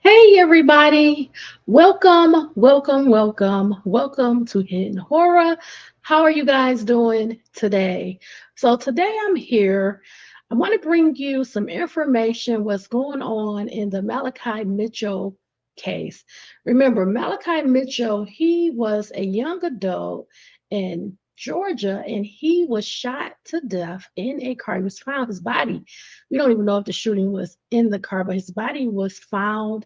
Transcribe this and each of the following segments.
Hey everybody, welcome to Hidden Horror. How are you guys doing today? So today I'm here. I want to bring you some information what's going on in the Malachi Mitchell case. Remember, Malachi Mitchell, he was a young adult in Georgia and he was shot to death in a car. He was found his body. We don't even know if the shooting was in the car, but his body was found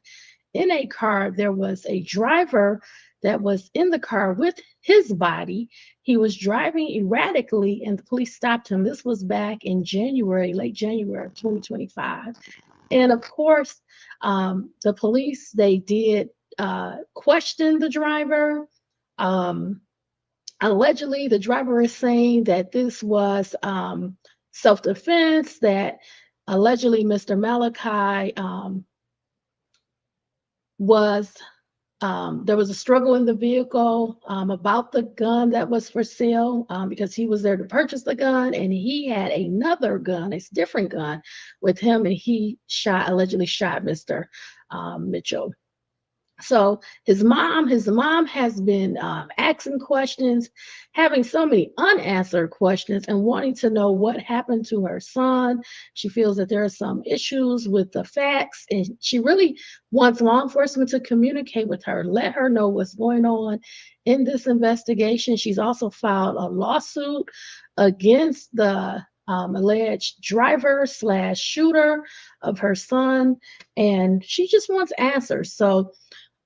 in a car. There was a driver that was in the car with his body. He was driving erratically, and the police stopped him. This was back in January, late January of 2025. And of course, the police they did question the driver. Um, Allegedly, the driver is saying that this was self-defense. That allegedly Mr. Malachi was there was a struggle in the vehicle about the gun that was for sale because he was there to purchase the gun and he had another gun, a different gun with him, and he allegedly shot Mr. Mitchell. So his mom has been asking questions, having so many unanswered questions, and wanting to know what happened to her son. She feels that there are some issues with the facts, and she really wants law enforcement to communicate with her, let her know what's going on in this investigation. She's also filed a lawsuit against the alleged driver slash shooter of her son, and she just wants answers. So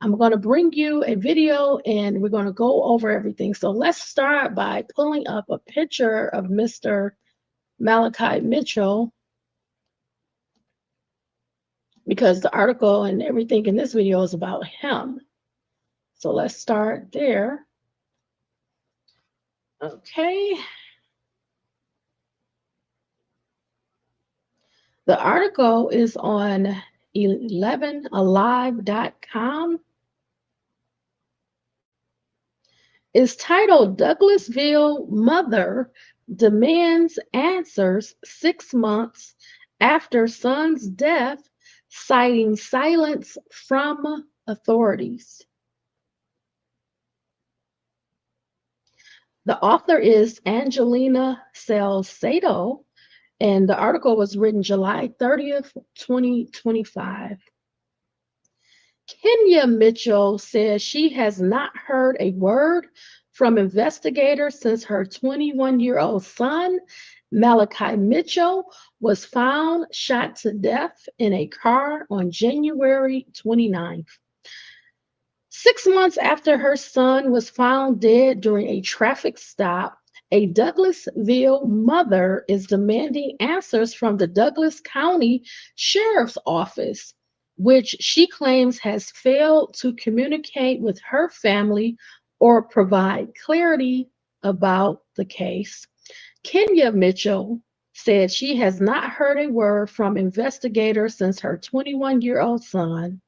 I'm going to bring you a video and we're going to go over everything. So let's start by pulling up a picture of Mr. Malachi Mitchell because the article and everything in this video is about him. So let's start there. Okay. The article is on 11alive.com. It's titled Douglasville Mother Demands Answers 6 months After Son's Death, Citing Silence from Authorities. The author is Angelina Salcedo, and the article was written July 30th, 2025. Kenya Mitchell says she has not heard a word from investigators since her 21-year-old son, Malachi Mitchell, was found shot to death in a car on January 29th. 6 months after her son was found dead during a traffic stop, a Douglasville mother is demanding answers from the Douglas County Sheriff's Office, which she claims has failed to communicate with her family or provide clarity about the case. Kenya Mitchell said she has not heard a word from investigators since her 21-year-old son,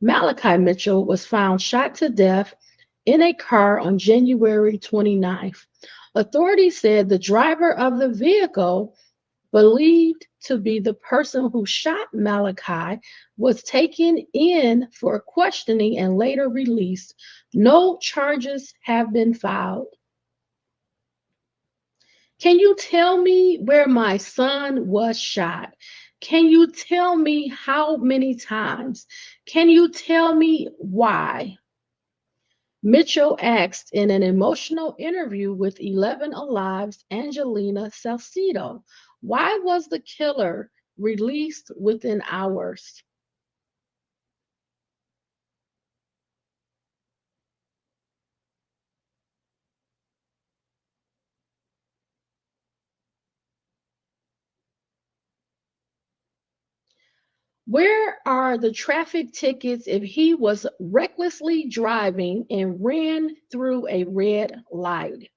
Malachi Mitchell, was found shot to death in a car on January 29th. Authorities said the driver of the vehicle, believed to be the person who shot Malachi, was taken in for questioning and later released. No charges have been filed. Can you tell me where my son was shot? Can you tell me how many times? Can you tell me why? Mitchell asked in an emotional interview with 11 Alive's Angelina Salcedo. Why was the killer released within hours? Where are the traffic tickets if he was recklessly driving and ran through a red light?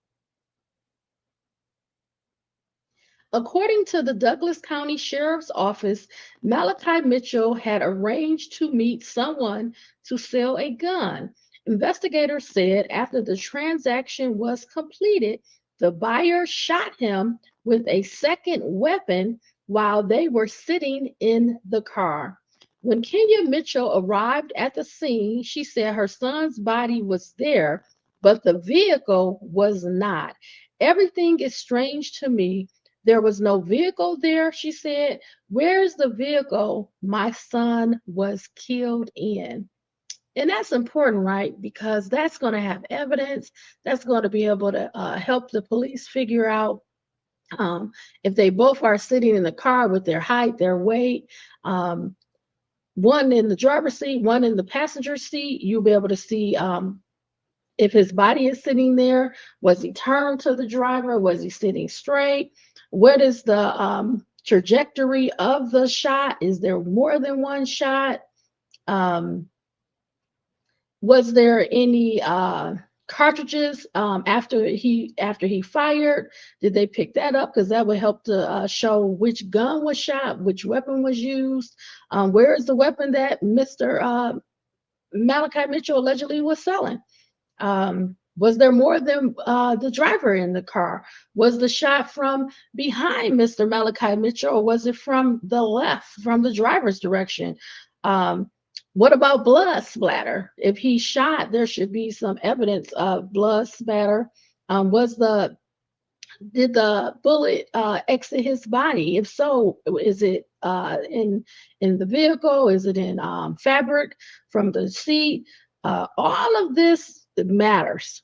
According to the Douglas County Sheriff's Office, Malachi Mitchell had arranged to meet someone to sell a gun. Investigators said after the transaction was completed, the buyer shot him with a second weapon while they were sitting in the car. When Kenya Mitchell arrived at the scene, she said her son's body was there, but the vehicle was not. Everything is strange to me. There was no vehicle there, she said. Where's the vehicle my son was killed in? And that's important, right? Because that's going to have evidence. That's going to be able to help the police figure out if they both are sitting in the car with their height, their weight, um, one in the driver's seat, one in the passenger seat. You'll be able to see if his body is sitting there. Was he turned to the driver? Was he sitting straight? What is the trajectory of the shot? Is there more than one shot? Um, was there any cartridges after he fired? Did they pick that up? Because that would help to show which gun was shot, which weapon was used. Where is the weapon that Mr. Malachi Mitchell allegedly was selling? Was there more than the driver in the car? Was the shot from behind Mr. Malachi Mitchell, or was it from the left, from the driver's direction? Um, what about blood splatter? If he shot, there should be some evidence of blood splatter. Was the Did the bullet exit his body? If so, is it in the vehicle? Is it in fabric from the seat? All of this matters.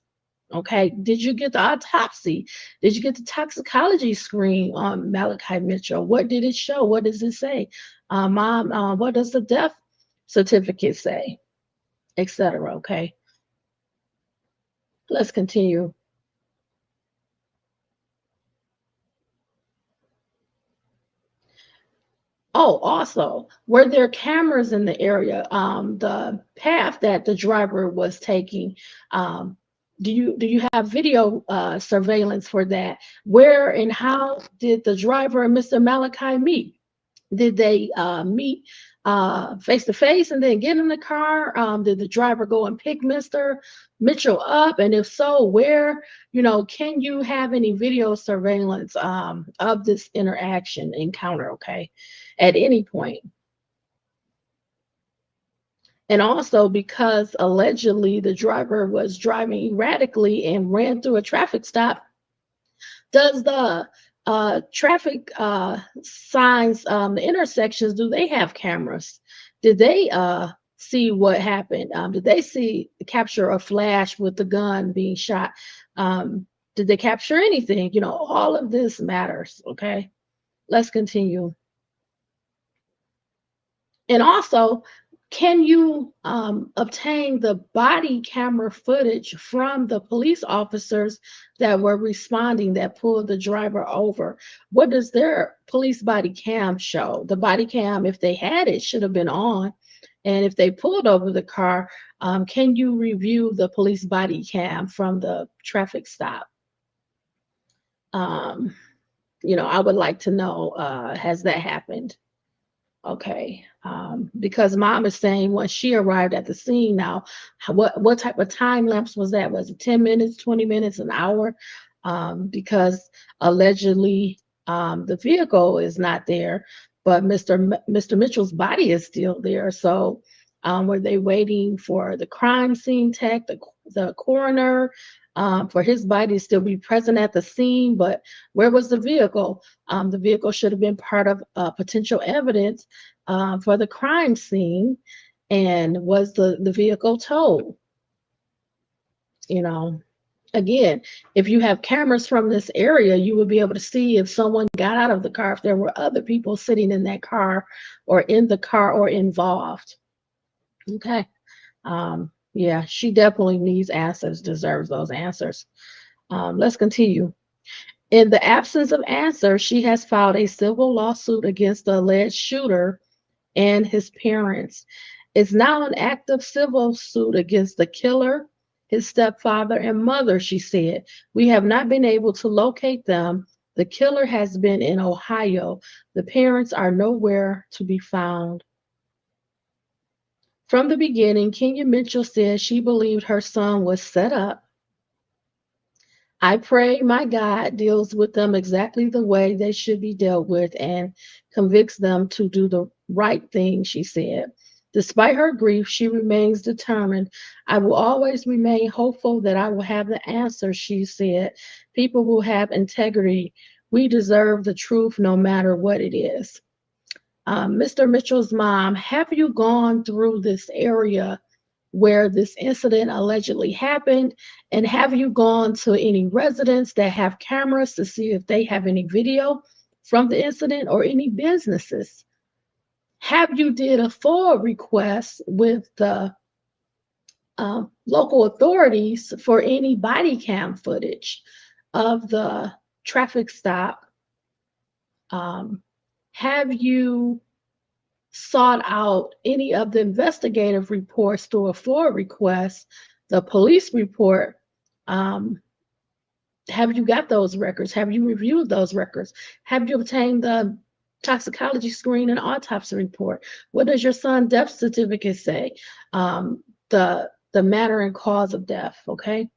Okay. Did you get the autopsy? Did you get the toxicology screen on Malachi Mitchell? What did it show? What does it say? Mom, what does the death certificate say? Etc. Okay. Let's continue. Oh, also, were there cameras in the area? The path that the driver was taking, do you have video surveillance for that? Where and how did the driver and Mr. Malachi meet? Did they meet face to face and then get in the car? Did the driver go and pick Mr. Mitchell up? And if so, where? Can you have any video surveillance of this interaction encounter? Okay, at any point. And also because allegedly the driver was driving erratically and ran through a traffic stop, does the traffic signs, the intersections, do they have cameras? Did they see what happened? Did they see capture a flash with the gun being shot? Um, did they capture anything? All of this matters. Okay, let's continue. And also, can you obtain the body camera footage from the police officers that were responding that pulled the driver over? What does their police body cam show? The body cam, if they had it, should have been on. And if they pulled over the car, can you review the police body cam from the traffic stop? Um, I would like to know, has that happened? Okay. Because mom is saying once she arrived at the scene now, what type of time lapse was that? Was it 10 minutes, 20 minutes, an hour? Because allegedly the vehicle is not there, but Mr. Mitchell's body is still there. So were they waiting for the crime scene tech, the coroner, for his body to still be present at the scene? But where was the vehicle? The vehicle should have been part of potential evidence for the crime scene. And was the vehicle towed? You know, again, if you have cameras from this area, you would be able to see if someone got out of the car, if there were other people sitting in that car or in the car or involved. Okay. Yeah, she definitely needs answers, deserves those answers. Let's continue. In the absence of answers, she has filed a civil lawsuit against the alleged shooter and his parents. It's now an active civil suit against the killer, his stepfather, and mother, she said. We have not been able to locate them. The killer has been in Ohio. The parents are nowhere to be found. From the beginning, Kenya Mitchell said she believed her son was set up. I pray my God deals with them exactly the way they should be dealt with and convicts them to do the right thing, she said. Despite her grief, she remains determined. I will always remain hopeful that I will have the answer, she said. People who have integrity, we deserve the truth no matter what it is. Mr. Mitchell's mom, have you gone through this area where this incident allegedly happened? And have you gone to any residents that have cameras to see if they have any video from the incident or any businesses? Have you did a FOIA request with the local authorities for any body cam footage of the traffic stop? Have you sought out any of the investigative reports through a FOIA request, the police report? Have you got those records? Have you reviewed those records? Have you obtained the toxicology screen and autopsy report? What does your son's death certificate say? The manner and cause of death, okay?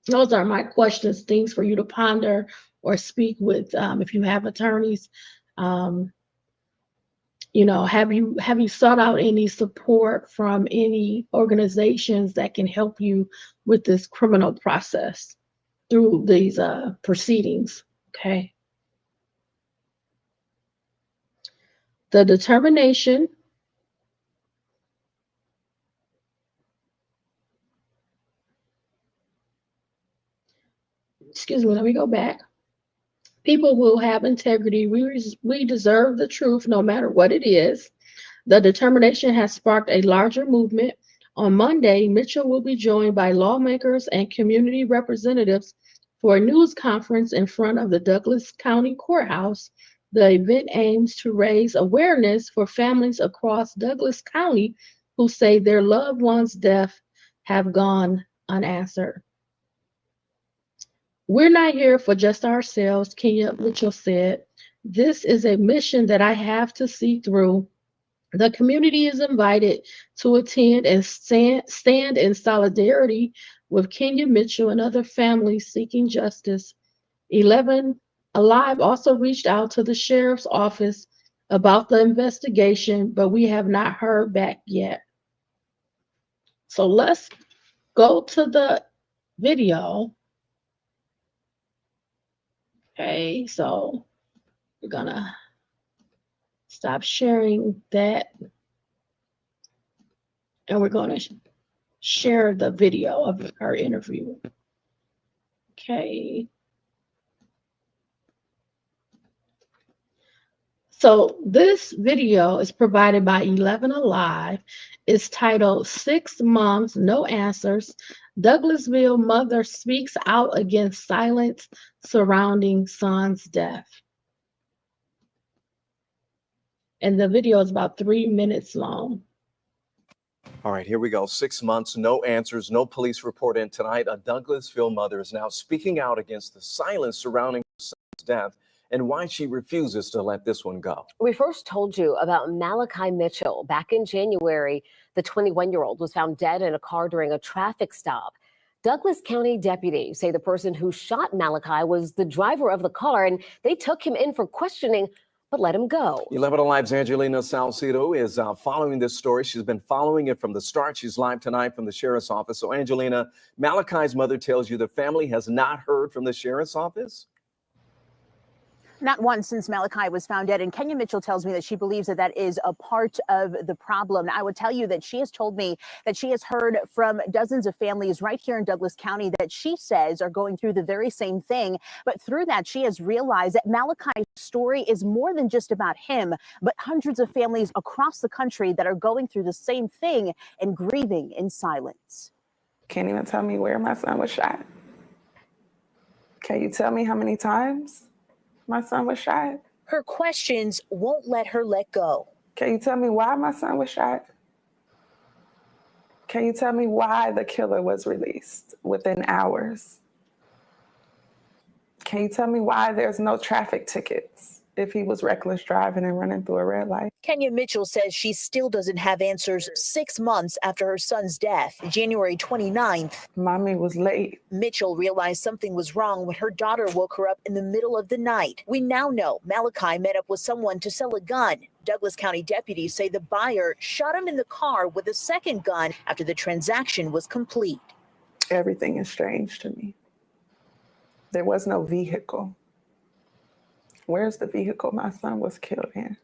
Those are my questions, things for you to ponder or speak with if you have attorneys. You know, have you sought out any support from any organizations that can help you with this criminal process through these proceedings? Okay. The determination, excuse me, let me go back. People will have integrity. We deserve the truth no matter what it is. The determination has sparked a larger movement. On Monday, Mitchell will be joined by lawmakers and community representatives for a news conference in front of the Douglas County Courthouse. The event aims to raise awareness for families across Douglas County who say their loved ones' deaths have gone unanswered. We're not here for just ourselves, Kenya Mitchell said. This is a mission that I have to see through. The community is invited to attend and stand in solidarity with Kenya Mitchell and other families seeking justice. 11 Alive also reached out to the sheriff's office about the investigation, but we have not heard back yet. So let's go to the video. Okay, so we're gonna stop sharing that and we're gonna share the video of our interview. Okay. So this video is provided by 11 Alive. It's titled 6 Months, No Answers. Douglasville mother speaks out against silence surrounding son's death. And the video is about 3 minutes long. All right, here we go. 6 months, no answers, no police report in tonight. A Douglasville mother is now speaking out against the silence surrounding her son's death and why she refuses to let this one go. We first told you about Malachi Mitchell. Back in January, the 21-year-old was found dead in a car during a traffic stop. Douglas County deputies say the person who shot Malachi was the driver of the car, and they took him in for questioning, but let him go. 11 Alive's Angelina Salcido is following this story. She's been following it from the start. She's live tonight from the sheriff's office. So, Angelina, Malachi's mother tells you the family has not heard from the sheriff's office? Not once since Malachi was found dead. And Kenya Mitchell tells me that she believes that that is a part of the problem. I would tell you that she has told me that she has heard from dozens of families right here in Douglas County that she says are going through the very same thing. But through that, she has realized that Malachi's story is more than just about him, but hundreds of families across the country that are going through the same thing and grieving in silence. Can't even tell me where my son was shot. Can you tell me how many times my son was shot? Her questions won't let her let go. Can you tell me why my son was shot? Can you tell me why the killer was released within hours? Can you tell me why there's no traffic tickets? if he was reckless driving and running through a red light. Kenya Mitchell says she still doesn't have answers 6 months after her son's death, January 29th. Mommy was late. Mitchell realized something was wrong when her daughter woke her up in the middle of the night. We now know Malachi met up with someone to sell a gun. Douglas County deputies say the buyer shot him in the car with a second gun after the transaction was complete. Everything is strange to me. There was no vehicle. Where's the vehicle my son was killed in? It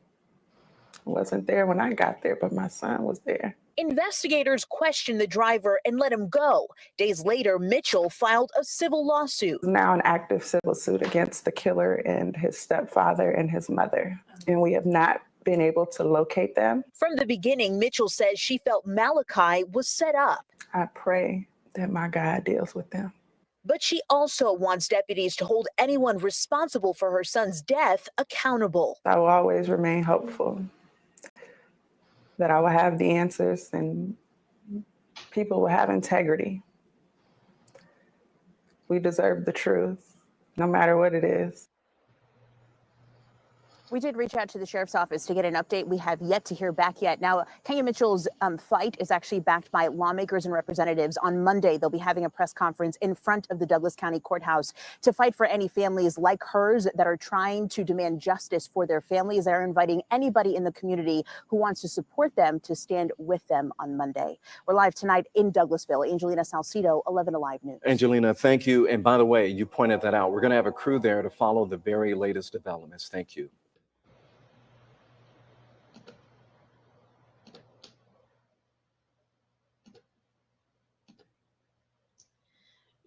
wasn't there when I got there, but my son was there. Investigators questioned the driver and let him go. Days later, Mitchell filed a civil lawsuit. Now an active civil suit against the killer and his stepfather and his mother. And we have not been able to locate them. From the beginning, Mitchell says she felt Malachi was set up. I pray that my God deals with them. But she also wants deputies to hold anyone responsible for her son's death accountable. I will always remain hopeful that I will have the answers and people will have integrity. We deserve the truth, no matter what it is. We did reach out to the sheriff's office to get an update. We have yet to hear back yet. Now, Kenya Mitchell's fight is actually backed by lawmakers and representatives. On Monday, they'll be having a press conference in front of the Douglas County Courthouse to fight for any families like hers that are trying to demand justice for their families. They're inviting anybody in the community who wants to support them to stand with them on Monday. We're live tonight in Douglasville. Angelina Salcido, 11 Alive News. Angelina, thank you. And by the way, you pointed that out. We're going to have a crew there to follow the very latest developments. Thank you.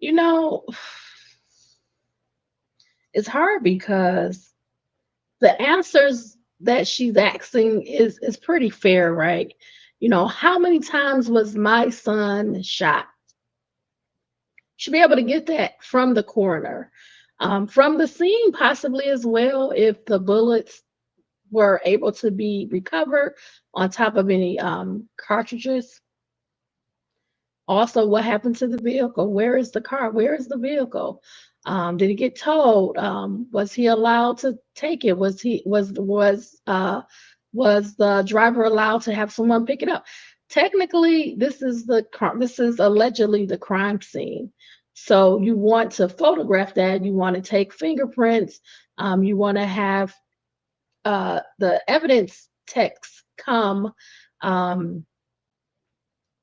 You know, it's hard because the answers that she's asking is pretty fair, right? You know, how many times was my son shot? Should be able to get that from the coroner, from the scene possibly as well, if the bullets were able to be recovered on top of any cartridges. Also, what happened to the vehicle? Where is the car? Where is the vehicle? Did it get towed? Was he allowed to take it? Was the driver allowed to have someone pick it up? Technically, this is allegedly the crime scene. So you want to photograph that. You want to take fingerprints. You want to have the evidence techs come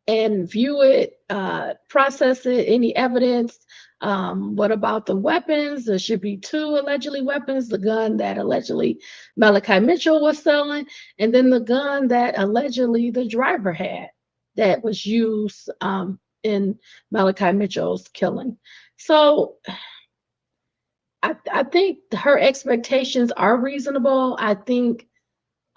and view it, process it, any evidence. What about the weapons? There should be 2 allegedly weapons, the gun that allegedly Malachi Mitchell was selling, and then the gun that allegedly the driver had that was used in Malachi Mitchell's killing. So I think her expectations are reasonable. I think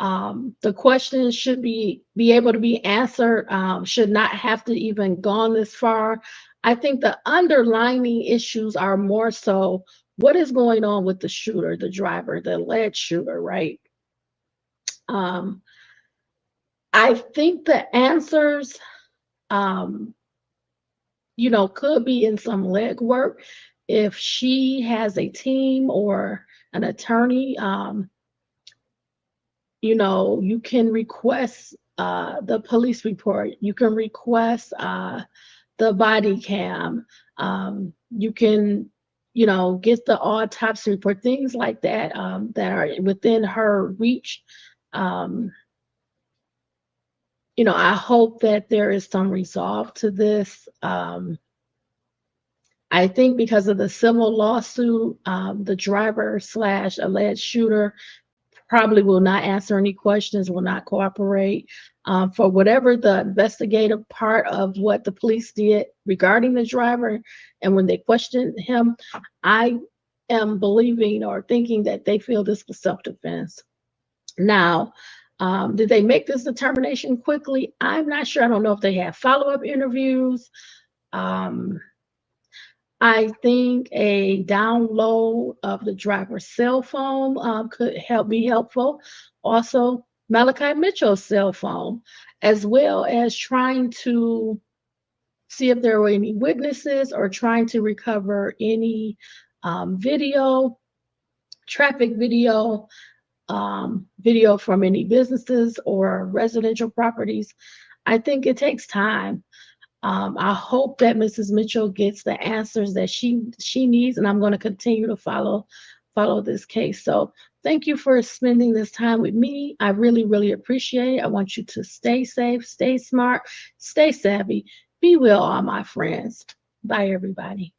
the questions should be able to be answered, should not have to even gone this far. I think the underlying issues are more so what is going on with the shooter, the driver, the alleged shooter, right? I think the answers, you know, could be in some legwork if she has a team or an attorney. You know, you can request the police report. You can request the body cam. You can, you know, get the autopsy report, things like that that are within her reach. You know, I hope that there is some resolve to this. I think because of the civil lawsuit, the driver / alleged shooter probably will not answer any questions, will not cooperate. For whatever the investigative part of what the police did regarding the driver, and when they questioned him, I am believing or thinking that they feel this was self-defense. Now, did they make this determination quickly? I'm not sure. I don't know if they have follow-up interviews. I think a download of the driver's cell phone could be helpful. Also, Malachi Mitchell's cell phone, as well as trying to see if there were any witnesses or trying to recover any video, traffic video, video from any businesses or residential properties. I think it takes time. I hope that Mrs. Mitchell gets the answers that she needs, and I'm going to continue to follow this case. So thank you for spending this time with me. I really, really appreciate it. I want you to stay safe, stay smart, stay savvy. Be well, all my friends. Bye, everybody.